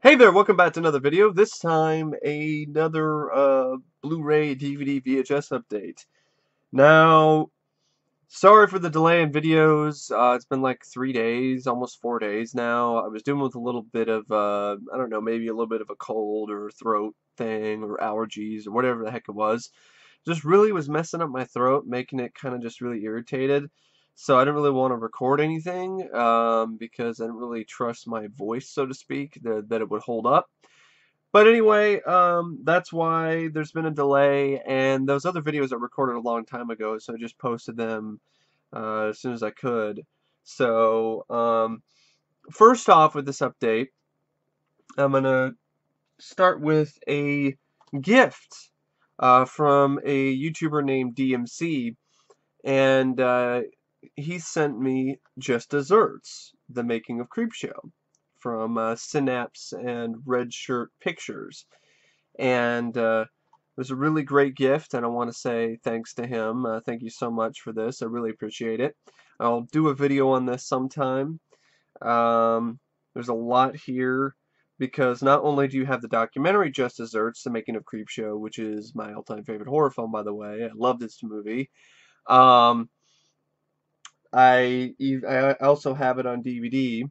Hey there, welcome back to another video. This time, another Blu-ray DVD VHS update. Now, sorry for the delay in videos. It's been like 3 days, almost 4 days now. I was dealing with a little bit of, I don't know, maybe a little bit of a cold or throat thing or allergies or whatever the heck it was. Just really was messing up my throat, making it kind of just really irritated. So I didn't really want to record anything because I didn't really trust my voice, so to speak, that it would hold up. But anyway, that's why there's been a delay, and those other videos I recorded a long time ago, so I just posted them as soon as I could. So, first off with this update, I'm gonna start with a gift from a YouTuber named DMC, and he sent me Just Desserts, the making of Creepshow, from Synapse and Red Shirt Pictures. And it was a really great gift, and I want to say thanks to him. Thank you so much for this. I really appreciate it. I'll do a video on this sometime. There's a lot here because not only do you have the documentary Just Desserts, The Making of Creepshow, which is my all-time favorite horror film, by the way. I love this movie. Um, I also have it on DVD,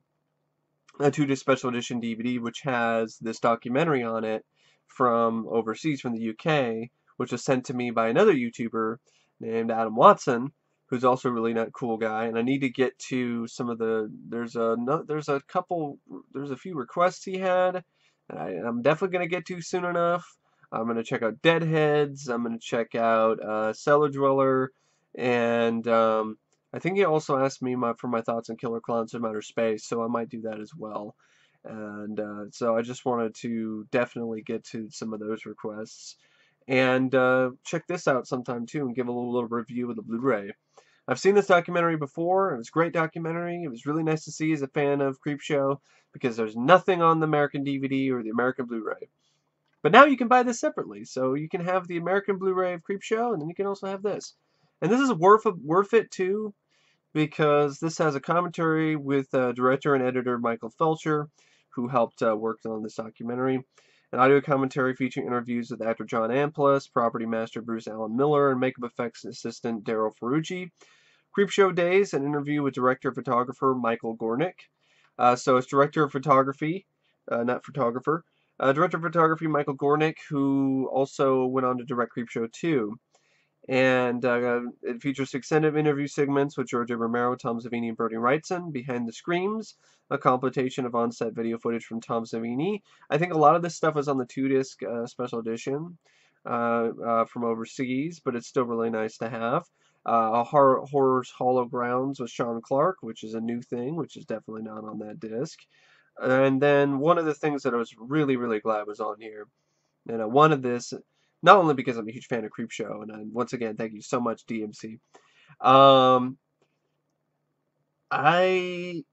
a 2-disc special edition DVD, which has this documentary on it from overseas, from the UK, which was sent to me by another YouTuber named Adam Watson, who's also a really not cool guy. And I need to get to some of the there's a few requests he had, and I'm definitely gonna get to soon enough. I'm gonna check out Deadheads. I'm gonna check out Cellar Dweller, and I think he also asked me for my thoughts on Killer Clowns from Outer Space, so I might do that as well. And so I just wanted to definitely get to some of those requests. And check this out sometime too and give a little review of the Blu-ray. I've seen this documentary before. It was a great documentary. It was really nice to see as a fan of Creepshow because there's nothing on the American DVD or the American Blu-ray. But now you can buy this separately. So you can have the American Blu-ray of Creepshow, and then you can also have this. And this is worth it too, because this has a commentary with director and editor Michael Felcher, who helped work on this documentary. An audio commentary featuring interviews with actor John Amplas, property master Bruce Allen Miller, and makeup effects assistant Daryl Ferrucci. Creepshow Days, an interview with director and photographer Michael Gornick. So it's director of photography, not photographer. Director of photography Michael Gornick, who also went on to direct Creepshow 2. And it features extended interview segments with George A. Romero, Tom Savini, and Bernie Wrightson. Behind the Screams, a compilation of on-set video footage from Tom Savini. I think a lot of this stuff was on the 2-disc special edition from overseas, but it's still really nice to have. Horror's Hollow Grounds with Sean Clark, which is a new thing, which is definitely not on that disc. And then one of the things that I was really, really glad was on here, and I wanted this not only because I'm a huge fan of Creepshow, and once again, thank you so much, DMC. Um, I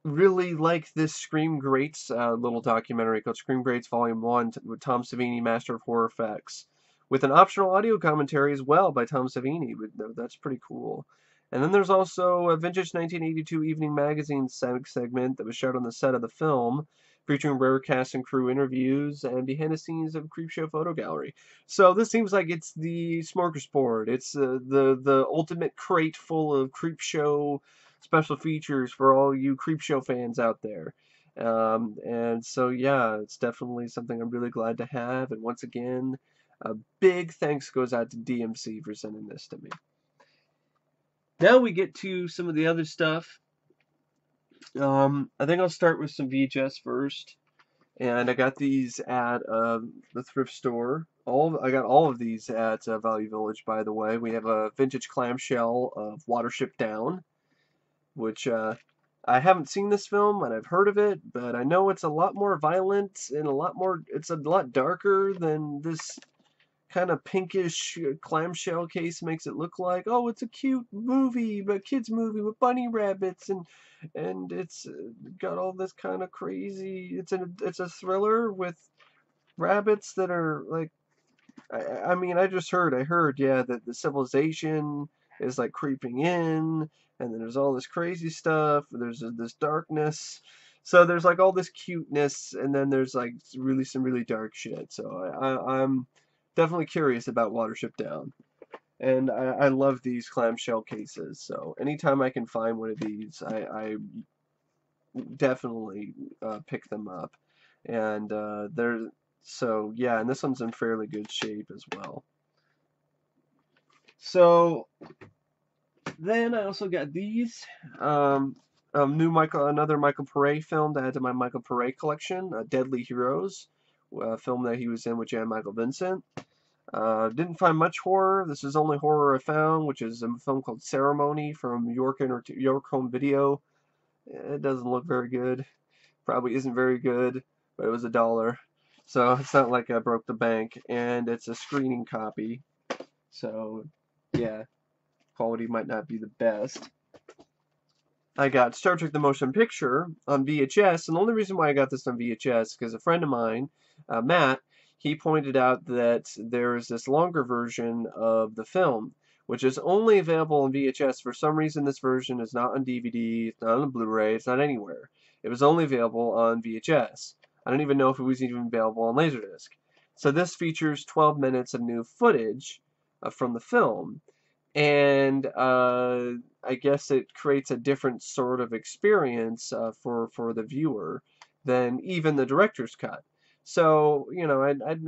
really like this Scream Greats little documentary called Scream Greats Volume 1 with Tom Savini, Master of Horror Effects, with an optional audio commentary as well by Tom Savini. That's pretty cool. And then there's also a vintage 1982 Evening Magazine segment that was shot on the set of the film, featuring rare cast and crew interviews and behind the scenes of Creepshow photo gallery. So this seems like it's the smorgasbord. It's the ultimate crate full of Creepshow special features for all you Creepshow fans out there. And so, yeah, it's definitely something I'm really glad to have. And once again, a big thanks goes out to DMC for sending this to me. Now we get to some of the other stuff. I think I'll start with some VHS first. And I got these at the thrift store. I got all of these at Value Village, by the way. We have a vintage clamshell of Watership Down, which I haven't seen this film and I've heard of it, but I know it's a lot more violent and it's a lot darker than this kind of pinkish clamshell case makes it look like. Oh, it's a cute movie, but kids movie with bunny rabbits, and it's got all this kind of crazy. It's a thriller with rabbits that are like. I mean, I heard, yeah, that the civilization is like creeping in, and then there's all this crazy stuff. There's this darkness. So there's like all this cuteness, and then there's like some really dark shit. So I'm definitely curious about Watership Down. And I love these clamshell cases, so anytime I can find one of these, I definitely pick them up. And they're so yeah, and this one's in fairly good shape as well. So then I also got these another Michael Pare film to add to my Michael Pare collection, Deadly Heroes, a film that he was in with Jan Michael Vincent. Didn't find much horror. This is the only horror I found, which is a film called Ceremony from York Home Video. It doesn't look very good. Probably isn't very good, but it was $1. So it's not like I broke the bank, and it's a screening copy. So yeah, quality might not be the best. I got Star Trek The Motion Picture on VHS, and the only reason why I got this on VHS is because a friend of mine, Matt, he pointed out that there is this longer version of the film, which is only available on VHS. For some reason, this version is not on DVD, it's not on Blu-ray, it's not anywhere. It was only available on VHS. I don't even know if it was even available on Laserdisc. So this features 12 minutes of new footage from the film. And I guess it creates a different sort of experience for the viewer than even the director's cut. So, you know,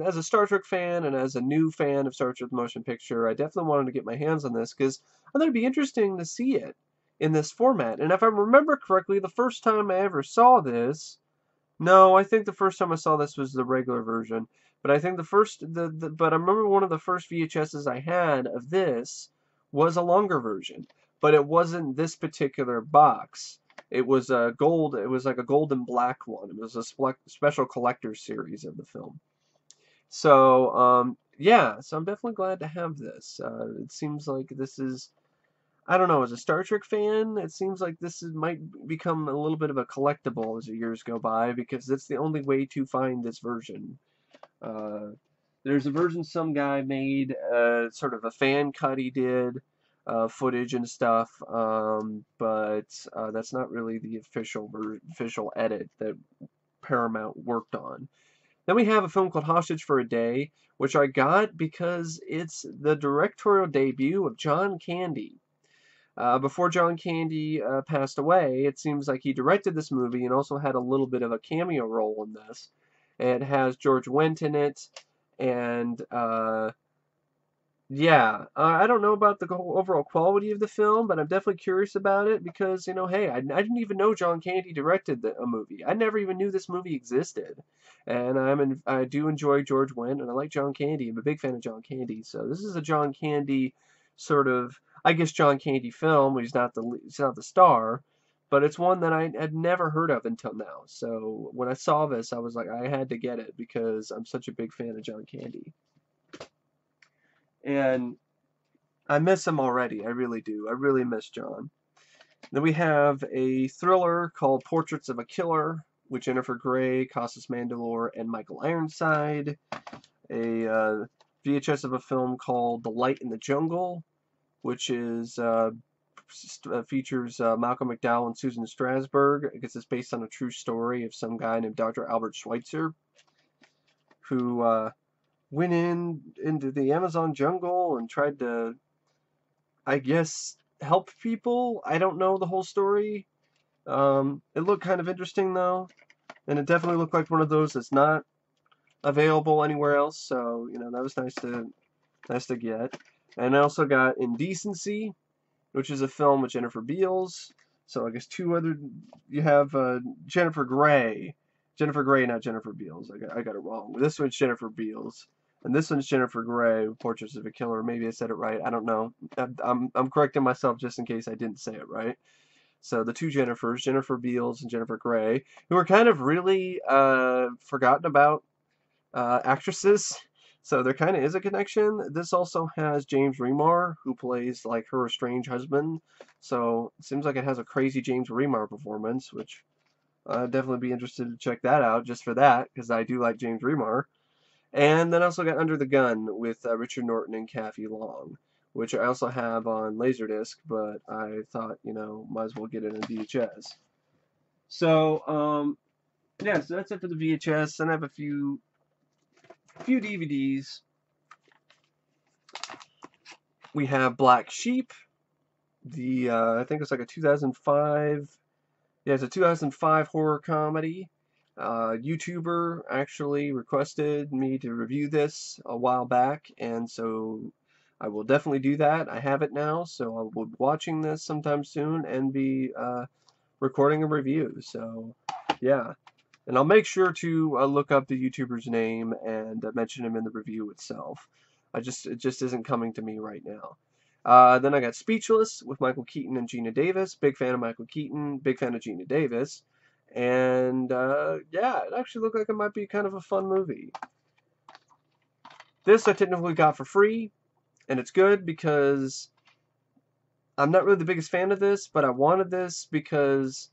as a Star Trek fan and as a new fan of Star Trek the Motion Picture, I definitely wanted to get my hands on this because I thought it'd be interesting to see it in this format. And if I remember correctly, the first time I ever saw this, no, I think the first time I saw this was the regular version. But I think but I remember one of the first VHSs I had of this was a longer version. But it wasn't this particular box. It was a gold, it was like a gold and black one. It was a special collector's series of the film. So, yeah, so I'm definitely glad to have this. It seems like this is, I don't know, as a Star Trek fan, it seems like might become a little bit of a collectible as the years go by because that's the only way to find this version. Uh, there's a version some guy made, sort of a fan cut he did, footage and stuff, but that's not really the official edit that Paramount worked on. Then we have a film called Hostage for a Day, which I got because it's the directorial debut of John Candy. Before John Candy passed away, it seems like he directed this movie and also had a little bit of a cameo role in this. It has George Wendt in it, and yeah, I don't know about the overall quality of the film, but I'm definitely curious about it because, you know, hey, I didn't even know John Candy directed a movie. I never even knew this movie existed. And I do enjoy George Wendt, and I like John Candy. I'm a big fan of John Candy. So this is a John Candy sort of, I guess, John Candy film. He's not the star, but it's one that I had never heard of until now. So when I saw this, I was like, I had to get it because I'm such a big fan of John Candy. And I miss him already. I really do. I really miss John. Then we have a thriller called Portraits of a Killer with Jennifer Grey, Costas Mandylor, and Michael Ironside. A VHS of a film called The Light in the Jungle, which is features Malcolm McDowell and Susan Strasberg. I guess it's based on a true story of some guy named Dr. Albert Schweitzer who went into the Amazon jungle and tried to, I guess, help people. I don't know the whole story. It looked kind of interesting though, and it definitely looked like one of those that's not available anywhere else. So you know that was nice to get. And I also got Indecency, which is a film with Jennifer Beals. So I guess you have Jennifer Grey. Jennifer Grey, not Jennifer Beals. I got it wrong. This one's Jennifer Beals. And this one's Jennifer Grey, Portraits of a Killer. Maybe I said it right. I don't know. I'm correcting myself just in case I didn't say it right. So the two Jennifers, Jennifer Beals and Jennifer Grey, who are kind of really forgotten about actresses. So there kind of is a connection. This also has James Remar, who plays like her estranged husband. So it seems like it has a crazy James Remar performance, which I'd definitely be interested to check that out just for that, because I do like James Remar. And then I also got Under the Gun with Richard Norton and Kathy Long, which I also have on Laserdisc, but I thought, you know, might as well get it on VHS. So, yeah, so that's it for the VHS. And I have a few DVDs. We have Black Sheep, the I think it's like a 2005. Yeah, it's a 2005 horror comedy. YouTuber actually requested me to review this a while back, and so I will definitely do that. I have it now, so I will be watching this sometime soon and be recording a review. So, yeah. And I'll make sure to look up the YouTuber's name and mention him in the review itself. It just isn't coming to me right now. Then I got Speechless with Michael Keaton and Gina Davis. Big fan of Michael Keaton, big fan of Gina Davis. And yeah, it actually looked like it might be kind of a fun movie. This I technically got for free, and it's good because I'm not really the biggest fan of this, but I wanted this because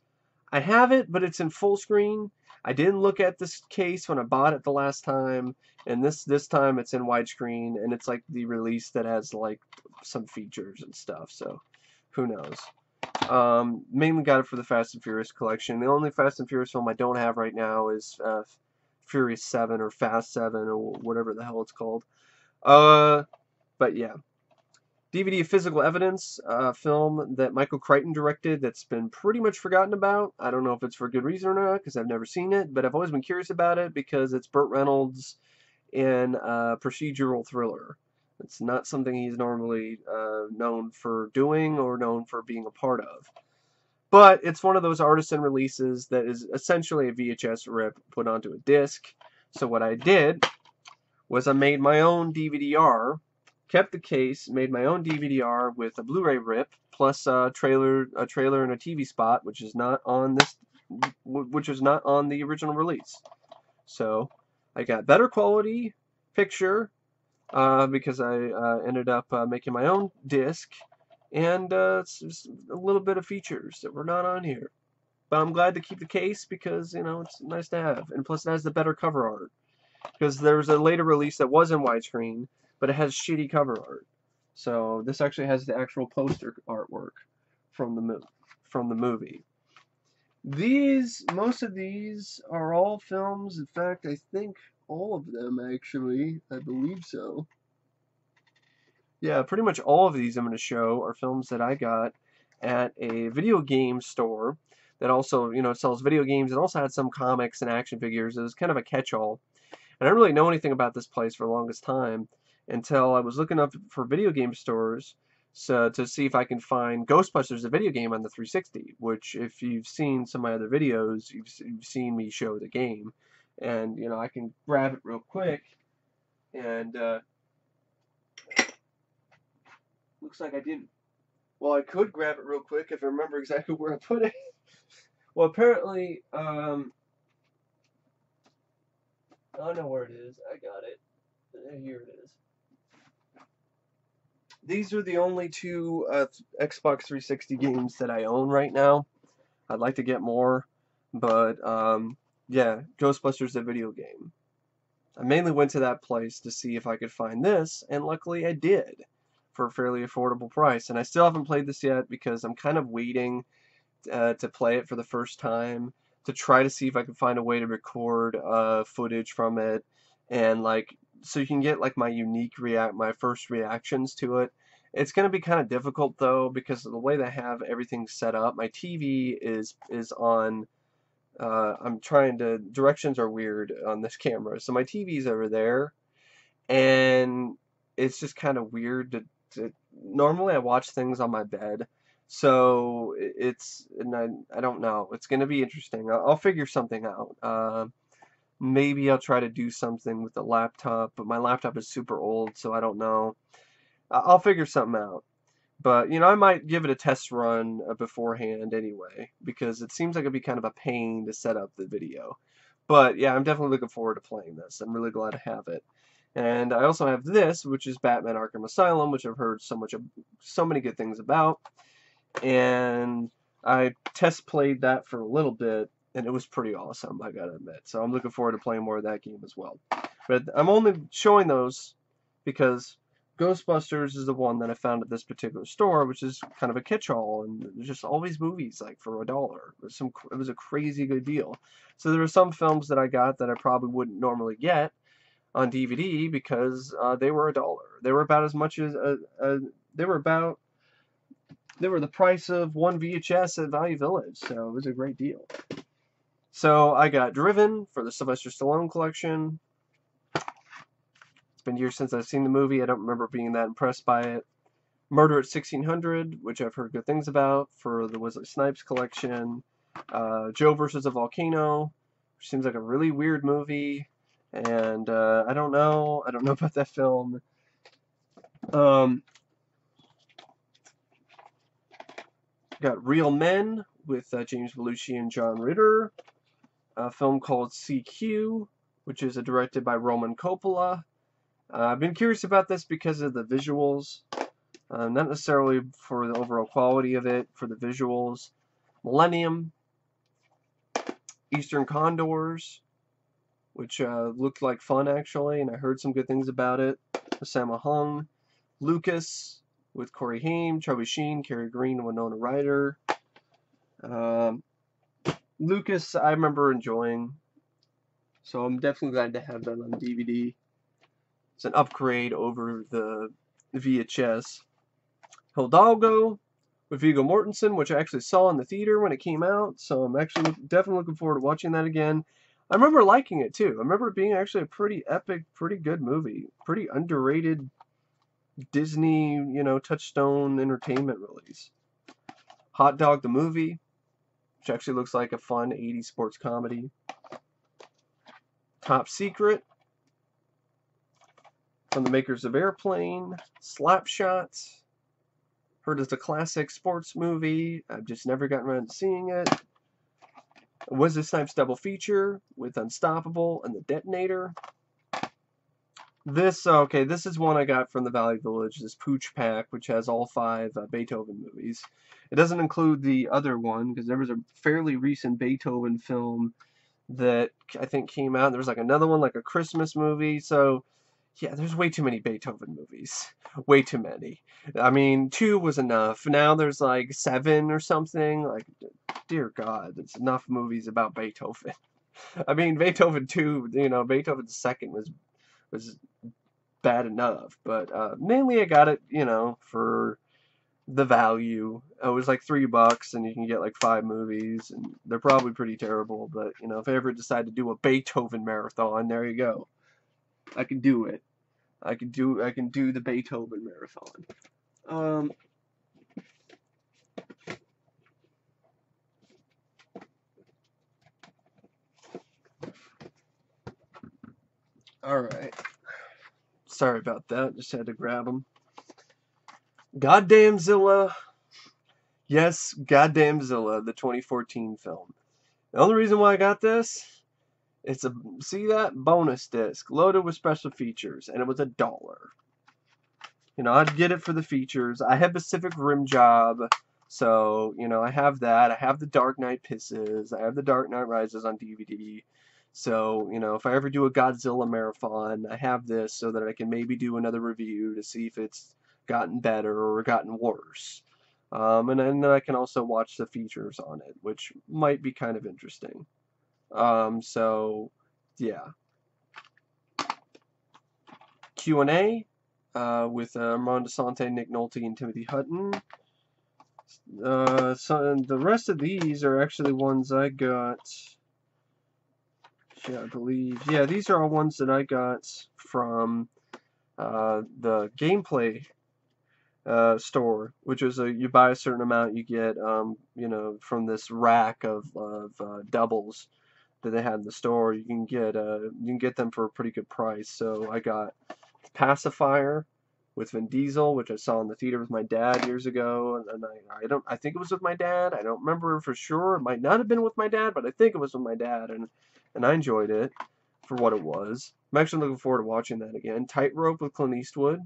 I have it, but it's in full screen. I didn't look at this case when I bought it the last time, and this time it's in widescreen, and it's like the release that has like some features and stuff. So who knows? Mainly got it for the Fast and Furious collection. The only Fast and Furious film I don't have right now is Furious 7 or Fast 7 or whatever the hell it's called. But yeah. DVD of Physical Evidence, a film that Michael Crichton directed that's been pretty much forgotten about. I don't know if it's for good reason or not, because I've never seen it, but I've always been curious about it because it's Burt Reynolds in a procedural thriller. It's not something he's normally known for doing or known for being a part of. But it's one of those artisan releases that is essentially a VHS rip put onto a disc. So what I did was I made my own DVD-R, kept the case, made my own DVD-R with a Blu-ray rip, plus a trailer and a TV spot, which is not on the original release. So I got better quality picture because I ended up making my own disc, and it's just a little bit of features that were not on here. But I'm glad to keep the case because, you know, it's nice to have, and plus it has the better cover art. Because there was a later release that was in widescreen, but it has shitty cover art. So this actually has the actual poster artwork from the movie. Most of these are all films. In fact, I think all of them actually. I believe so. Yeah, pretty much all of these I'm going to show are films that I got at a video game store that also, you know, sells video games. It also had some comics and action figures. It was kind of a catch-all. And I didn't really know anything about this place for the longest time until I was looking up for video game stores to see if I can find Ghostbusters, a video game on the 360, which if you've seen some of my other videos, you've seen me show the game. And, you know, I can grab it real quick. And looks like I didn't. Well, I could grab it real quick if I remember exactly where I put it. Well, apparently, I don't know where it is. I got it. Here it is. These are the only two Xbox 360 games that I own right now. I'd like to get more, but yeah, Ghostbusters, the video game. I mainly went to that place to see if I could find this, and luckily I did for a fairly affordable price. And I still haven't played this yet because I'm kind of waiting to play it for the first time to try to see if I can find a way to record footage from it, and like so you can get like my first reactions to it. It's going to be kind of difficult though because of the way they have everything set up. My TV is on. Directions are weird on this camera, so my TV's over there, and it's just kind of weird normally I watch things on my bed, so I don't know. It's going to be interesting. I'll figure something out. Maybe I'll try to do something with the laptop, but my laptop is super old, so I don't know. I'll figure something out. But, you know, I might give it a test run beforehand anyway, because it seems like it'd be kind of a pain to set up the video. But, yeah, I'm definitely looking forward to playing this. I'm really glad to have it. And I also have this, which is Batman Arkham Asylum, which I've heard so many good things about. And I test played that for a little bit, and it was pretty awesome, I gotta admit. So I'm looking forward to playing more of that game as well. But I'm only showing those because Ghostbusters is the one that I found at this particular store, which is kind of a catch-all, and there's just all these movies like for $1. It was a crazy good deal. So there were some films that I got that I probably wouldn't normally get on DVD because they were $1. They were about as much as they were about they were the price of one VHS at Value Village, so it was a great deal. So I got Driven for the Sylvester Stallone collection. It's been years since I've seen the movie. I don't remember being that impressed by it. Murder at 1600, which I've heard good things about, for the Wesley Snipes collection. Joe versus a Volcano, which seems like a really weird movie. And I don't know about that film. Got Real Men with James Belushi and John Ritter. A film called CQ, which is directed by Roman Coppola. I've been curious about this because of the visuals. Not necessarily for the overall quality of it, for the visuals. Millennium. Eastern Condors, which looked like fun actually, and I heard some good things about it. Sammo Hung. Lucas with Corey Haim, Charlie Sheen, Cary Green, and Winona Ryder. Lucas, I remember enjoying, so I'm definitely glad to have that on DVD. It's an upgrade over the VHS. Hidalgo with Viggo Mortensen, which I actually saw in the theater when it came out, so I'm actually definitely looking forward to watching that again. I remember liking it too. I remember it being actually a pretty epic, pretty good movie. Pretty underrated Disney, Touchstone Entertainment release. Hot Dog the Movie, which actually looks like a fun 80s sports comedy. Top Secret, from the makers of Airplane. Slapshot, heard it's a classic sports movie. I've just never gotten around to seeing it. Wesley Snipes double feature with Unstoppable and The Detonator. This is one I got from the Valley Village, this Pooch pack, which has all 5 Beethoven movies. It doesn't include the other one, because there was a fairly recent Beethoven film that I think came out. There was like another one, like a Christmas movie, so yeah, there's way too many Beethoven movies. Way too many. I mean, 2 was enough. Now there's like 7 or something. Like, dear God, it's enough movies about Beethoven. I mean, Beethoven 2, Beethoven 2nd was bad enough, but mainly I got it, for the value. It was like $3, and you can get like 5 movies, and they're probably pretty terrible, but if I ever decide to do a Beethoven marathon, there you go. I can do it. I can do the Beethoven marathon. Alright. Sorry about that. Just had to grab them. Goddamn Zilla. Yes, Goddamn Zilla, the 2014 film. The only reason why I got this, see that? Bonus disc, loaded with special features, and it was $1. I'd get it for the features. I have Pacific Rim Job, so, I have that. I have The Dark Knight Pisses. I have The Dark Knight Rises on DVD. So, if I ever do a Godzilla marathon, I have this so that I can maybe do another review to see if it's gotten better or gotten worse. And then I can also watch the features on it, which might be kind of interesting. So, yeah. Q&A with Armand Desante, Nick Nolte, and Timothy Hutton. So the rest of these are actually ones I got. Yeah, I believe. Yeah, these are all ones that I got from the Gameplay store, which is you buy a certain amount, you get from this rack of doubles that they had in the store. You can get them for a pretty good price. So I got Pacifier with Vin Diesel, which I saw in the theater with my dad years ago, and I think it was with my dad. I don't remember for sure. It might not have been with my dad, but I think it was with my dad, and I enjoyed it for what it was. I'm actually looking forward to watching that again. Tightrope with Clint Eastwood.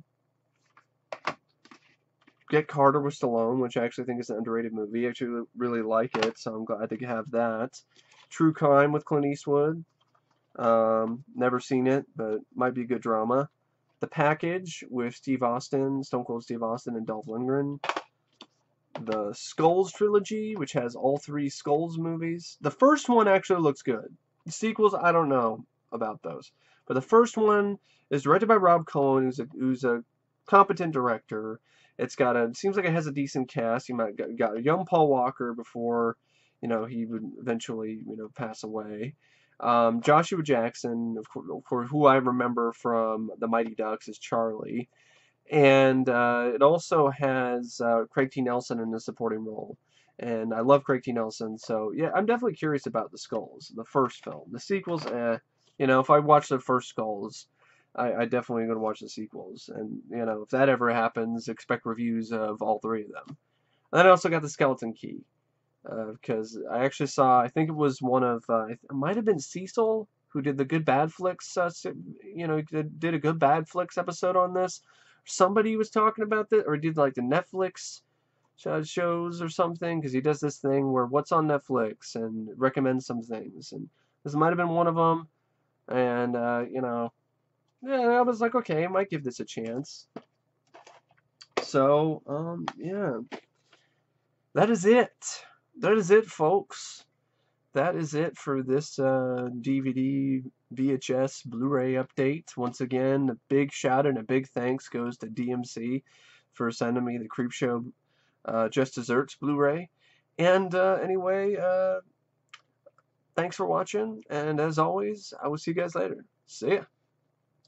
Get Carter with Stallone, which I actually think is an underrated movie. I actually really like it, so I'm glad to have that. True Crime with Clint Eastwood. Never seen it, but might be a good drama. The Package with Steve Austin, Stone Cold Steve Austin, and Dolph Lundgren. The Skulls trilogy, which has all 3 Skulls movies. The first one actually looks good. The sequels, I don't know about those. But the first one is directed by Rob Cohen, who's a competent director. It seems like it has a decent cast. You might got a young Paul Walker before, he would eventually, pass away. Joshua Jackson, of course, who I remember from The Mighty Ducks, is Charlie. And it also has Craig T. Nelson in a supporting role. And I love Craig T. Nelson, so yeah, I'm definitely curious about the Skulls, the first film. The sequels, if I watch the first Skulls, I definitely going to watch the sequels. And, if that ever happens, expect reviews of all 3 of them. And then I also got the Skeleton Key, because I actually saw, I think it was one of, it might have been Cecil, who did the Good Bad Flicks, did a Good Bad Flicks episode on this. Somebody was talking about this, or did like the Netflix shows or something, because he does this thing where what's on Netflix and recommends some things, and this might have been one of them. And yeah, I was like, okay, I might give this a chance. So yeah, that is it, folks. That is it for this DVD, VHS, Blu-ray update. Once again, a big shout and a big thanks goes to DMC for sending me the Creepshow Just Desserts Blu-ray. And anyway, thanks for watching. And as always, I will see you guys later. See ya.